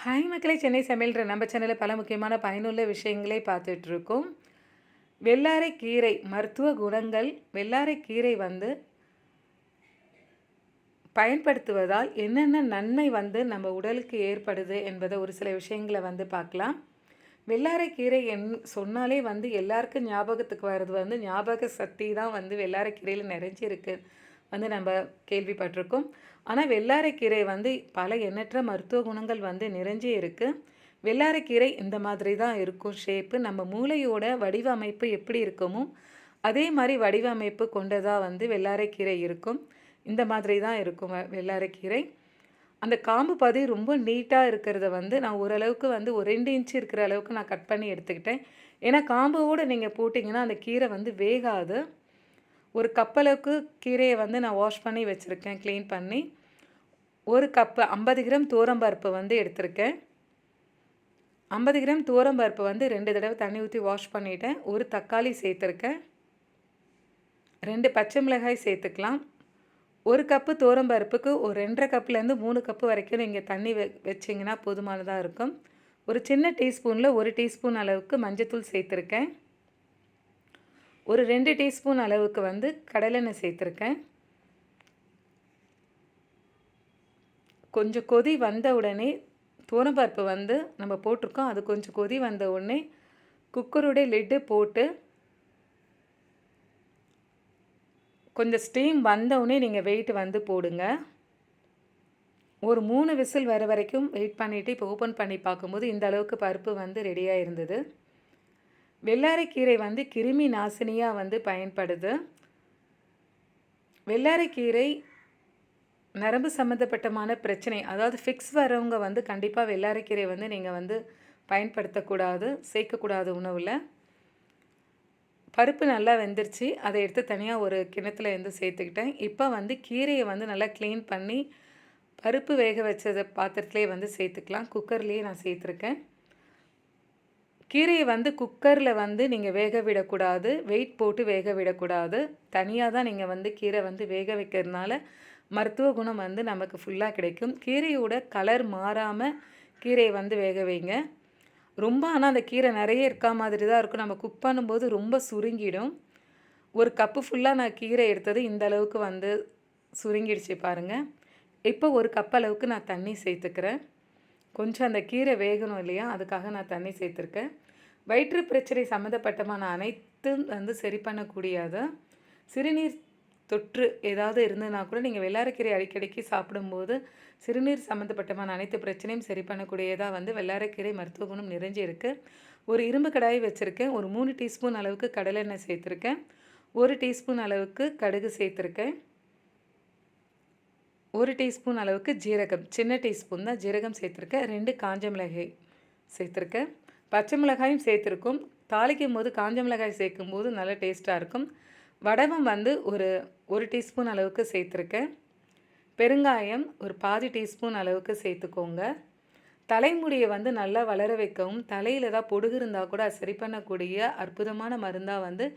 Hi மக்களே! சென்னை சமையல்ற நம்ம சேனல்ல பல முக்கியமான பயனுள்ள விஷயங்களை பார்த்துட்ருக்கோம். வெள்ளரி கீரை மருத்துவ குணங்கள். வெள்ளரி கீரை வந்து பயன்படுத்துவதால் என்னென்ன நன்மை வந்து நம்ம உடலுக்கு ஏற்படுது என்பதை ஒரு சில விஷயங்கள வந்து பார்க்கலாம். வெள்ளரி கீரை சொன்னாலே வந்து எல்லாருக்கும் ஞாபகத்துக்கு வர்றது வந்து ஞாபக சக்தி தான் வந்து வெள்ளரி கீரையில நிறைஞ்சிருக்கு வந்து நம்ம கேள்விப்பட்டிருக்கோம். ஆனால் வெள்ளரிக்கீரை வந்து பல எண்ணற்ற மருத்துவ குணங்கள் வந்து நிறைஞ்சே இருக்குது. வெள்ளரிக்கீரை இந்த மாதிரி தான் இருக்கும் ஷேப்பு. நம்ம மூளையோட வடிவமைப்பு எப்படி இருக்குமோ அதே மாதிரி வடிவமைப்பு கொண்டதாக வந்து வெள்ளரிக்கீரை இருக்கும். இந்த மாதிரி தான் இருக்கும் வெள்ளரிக்கீரை. அந்த காம்பு பாதி ரொம்ப நீட்டாக இருக்கிறத வந்து நான் ஓரளவுக்கு வந்து ஒரு 2 இன்ச்சு இருக்கிற அளவுக்கு நான் கட் பண்ணி எடுத்துக்கிட்டேன். ஏன்னா காம்போடு நீங்கள் போட்டிங்கன்னா அந்த கீரை வந்து வேகாது. ஒரு கப் அளவுக்கு கீரையை வந்து நான் வாஷ் பண்ணி வச்சுருக்கேன், க்ளீன் பண்ணி. ஒரு கப்பு 50 கிராம் துவரம்பருப்பு வந்து எடுத்திருக்கேன். 50 கிராம் துவரம்பருப்பு வந்து 2 தடவை தண்ணி ஊற்றி வாஷ் பண்ணிவிட்டேன். ஒரு தக்காளி சேர்த்துருக்கேன். 2 பச்சை மிளகாய் சேர்த்துக்கலாம். ஒரு கப்பு துவரம்பருப்புக்கு ஒரு 2.5 கப்லேருந்து 3 கப்பு வரைக்கும் நீங்கள் தண்ணி வச்சிங்கன்னா போதுமானதாக இருக்கும். ஒரு சின்ன டீஸ்பூனில் 1 டீஸ்பூன் அளவுக்கு மஞ்சத்தூள் சேர்த்துருக்கேன். ஒரு 2 டீஸ்பூன் அளவுக்கு வந்து கடலெண்ணெய் சேர்த்துருக்கேன். கொஞ்சம் கொதி வந்த உடனே துவரம்பருப்பு வந்து நம்ம போட்டிருக்கோம். அது கொஞ்சம் கொதி வந்த உடனே குக்கருடைய லிட்டு போட்டு கொஞ்சம் ஸ்டீம் வந்த உடனே நீங்கள் வெயிட் வந்து போடுங்க. ஒரு 3 விசில் வர வரைக்கும் வெயிட் பண்ணிவிட்டு இப்போ ஓப்பன் பண்ணி பார்க்கும்போது இந்த அளவுக்கு பருப்பு வந்து ரெடியாக இருந்தது. வெள்ளரிக்கீரை வந்து கிருமி நாசினியாக வந்து பயன்படுது. வெள்ளரிக்கீரை நரம்பு சம்மந்தப்பட்டமான பிரச்சனை, அதாவது ஃபிக்ஸ் வரவங்க வந்து கண்டிப்பாக வெள்ளரிக்கீரை வந்து நீங்கள் வந்து பயன்படுத்தக்கூடாது, சேர்க்கக்கூடாது உணவில். பருப்பு நல்லா வெந்துருச்சு. அதை எடுத்து தனியாக ஒரு கிணத்துல இருந்து சேர்த்துக்கிட்டேன். இப்போ வந்து கீரையை வந்து நல்லா க்ளீன் பண்ணி பருப்பு வேக வச்சதை பாத்திரத்துலேயே வந்து சேர்த்துக்கலாம். குக்கர்லேயே நான் சேர்த்துருக்கேன். கீரையை வந்து குக்கரில் வந்து நீங்கள் வேக விடக்கூடாது, வெயிட் போட்டு வேக விடக்கூடாது. தனியாக தான் நீங்கள் வந்து கீரை வந்து வேக வைக்கிறதுனால மருத்துவ குணம் வந்து நமக்கு ஃபுல்லாக கிடைக்கும். கீரையோட கலர் மாறாமல் கீரையை வந்து வேக வைங்க. ரொம்ப ஆனால் அந்த கீரை நிறைய இருக்கா மாதிரி தான் இருக்கும். நம்ம குக் பண்ணும்போது ரொம்ப சுருங்கிடும். ஒரு கப்பு ஃபுல்லாக நான் கீரை எடுத்தது இந்த அளவுக்கு வந்து சுருங்கிடுச்சு பாருங்கள். இப்போ ஒரு கப் அளவுக்கு நான் தண்ணி சேர்த்துக்கிறேன். கொஞ்சம் அந்த கீரை வேகணும் இல்லையா, அதுக்காக நான் தண்ணி சேர்த்துருக்கேன். வயிற்று பிரச்சனை சம்மந்தப்பட்டமான அனைத்தும் வந்து சரி பண்ணக்கூடியது. சிறுநீர் தொற்று ஏதாவது இருந்ததுன்னா கூட நீங்கள் வெள்ளரிக்கீரை அடிக்கடிக்கு சாப்பிடும்போது சிறுநீர் சம்மந்தப்பட்டமான அனைத்து பிரச்சனையும் சரி பண்ணக்கூடியதாக வந்து வெள்ளரிக்கீரை மருத்துவ குணம் நிறைஞ்சி இருக்குது. ஒரு இரும்பு கடாய் வச்சுருக்கேன். ஒரு 3 டீஸ்பூன் அளவுக்கு கடலெண்ணெய் சேர்த்துருக்கேன். 1 டீஸ்பூன் அளவுக்கு கடுகு சேர்த்துருக்கேன். 1 டீஸ்பூன் அளவுக்கு ஜீரகம், சின்ன டீஸ்பூன் தான் ஜீரகம் சேர்த்துருக்கேன். 2 காஞ்ச மிளகாய் சேர்த்துருக்கேன். பச்சை மிளகாயும் சேர்த்துருக்கோம். தாளிக்கும் போது காஞ்ச மிளகாய் சேர்க்கும்போது நல்ல டேஸ்ட்டாக இருக்கும். வடகம் வந்து ஒரு டீஸ்பூன் அளவுக்கு சேர்த்துருக்கேன். பெருங்காயம் ஒரு பாதி டீஸ்பூன் அளவுக்கு சேர்த்துக்கோங்க. தலைமுடியை வந்து நல்லா வளர வைக்கவும், தலையில் ஏதாவது பொடுகு இருந்தால் கூட சரி பண்ணக்கூடிய அற்புதமான மருந்தாக வந்து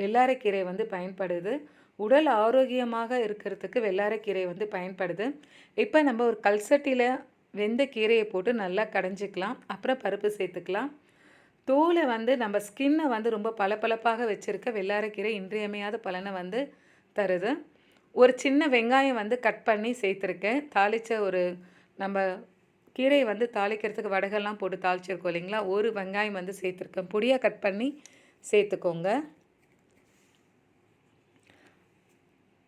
வெள்ளரிக்கீரை வந்து பயன்படுது. உடல் ஆரோக்கியமாக இருக்கிறதுக்கு வெள்ளரிக்கீரை வந்து பயன்படுது. இப்போ நம்ம ஒரு கல்சட்டியில் வெந்த கீரையை போட்டு நல்லா கடைஞ்சிக்கலாம். அப்புறம் பருப்பு சேர்த்துக்கலாம். தோலை வந்து நம்ம ஸ்கின்னை வந்து ரொம்ப பளபளப்பாக வச்சுருக்க வெள்ளரிக்கீரை இன்றியமையாத பலனை வந்து தருது. ஒரு சின்ன வெங்காயம் வந்து கட் பண்ணி சேர்த்துருக்கேன். நம்ம கீரையை வந்து தாளிக்கிறதுக்கு வடகெல்லாம் போட்டு தாளிச்சிருக்கோம் இல்லைங்களா, ஒரு வெங்காயம் வந்து சேர்த்துருக்கேன். பொடியாக கட் பண்ணி சேர்த்துக்கோங்க.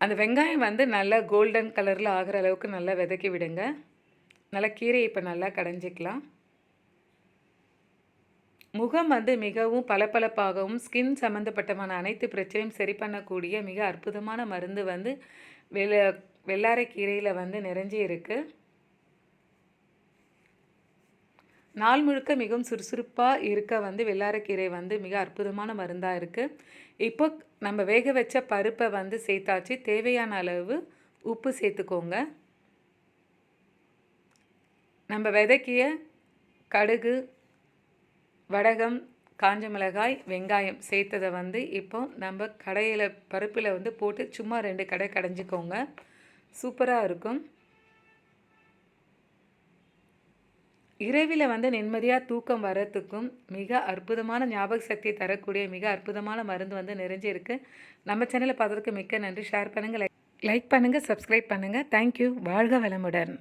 அந்த வெங்காயம் வந்து நல்லா கோல்டன் கலரில் ஆகிற அளவுக்கு நல்லா வதக்கி விடுங்க. நல்லா கீரையை இப்போ நல்லா கடைஞ்சிக்கலாம். முகம் வந்து மிகவும் பளபளப்பாகவும் ஸ்கின் சம்மந்தப்பட்டமான அனைத்து பிரச்சனையும் சரி பண்ணக்கூடிய மிக அற்புதமான மருந்து வந்து வெள்ளரிக்கீரையில் வந்து நிறைஞ்சி இருக்குது. நாள் முழுக்க மிகவும் சுறுசுறுப்பாக இருக்க வந்து வெள்ளரிக்கீரை வந்து மிக அற்புதமான மருந்தாக இருக்குது. இப்போ நம்ம வேக வச்ச பருப்பை வந்து சேர்த்தாச்சு. தேவையான அளவு உப்பு சேர்த்துக்கோங்க. நம்ம வதக்கிய கடுகு, வடகம், காஞ்ச மிளகாய், வெங்காயம் சேர்த்ததை வந்து இப்போ நம்ம பருப்பில் வந்து போட்டு சும்மா 2 கடை கடைஞ்சிக்கோங்க. சூப்பராக இருக்கும். இரவில் வந்து நிம்மதியாக தூக்கம் வரத்துக்கும் மிக அற்புதமான ஞாபக சக்தியை தரக்கூடிய மிக அற்புதமான மருந்து வந்து நிறைஞ்சிருக்கு. நம்ம சேனலை பார்த்ததுக்கு மிக்க நன்றி. ஷேர் பண்ணுங்கள், லைக் பண்ணுங்கள், சப்ஸ்கிரைப் பண்ணுங்கள். தேங்க்யூ. வாழ்க வளமுடன்.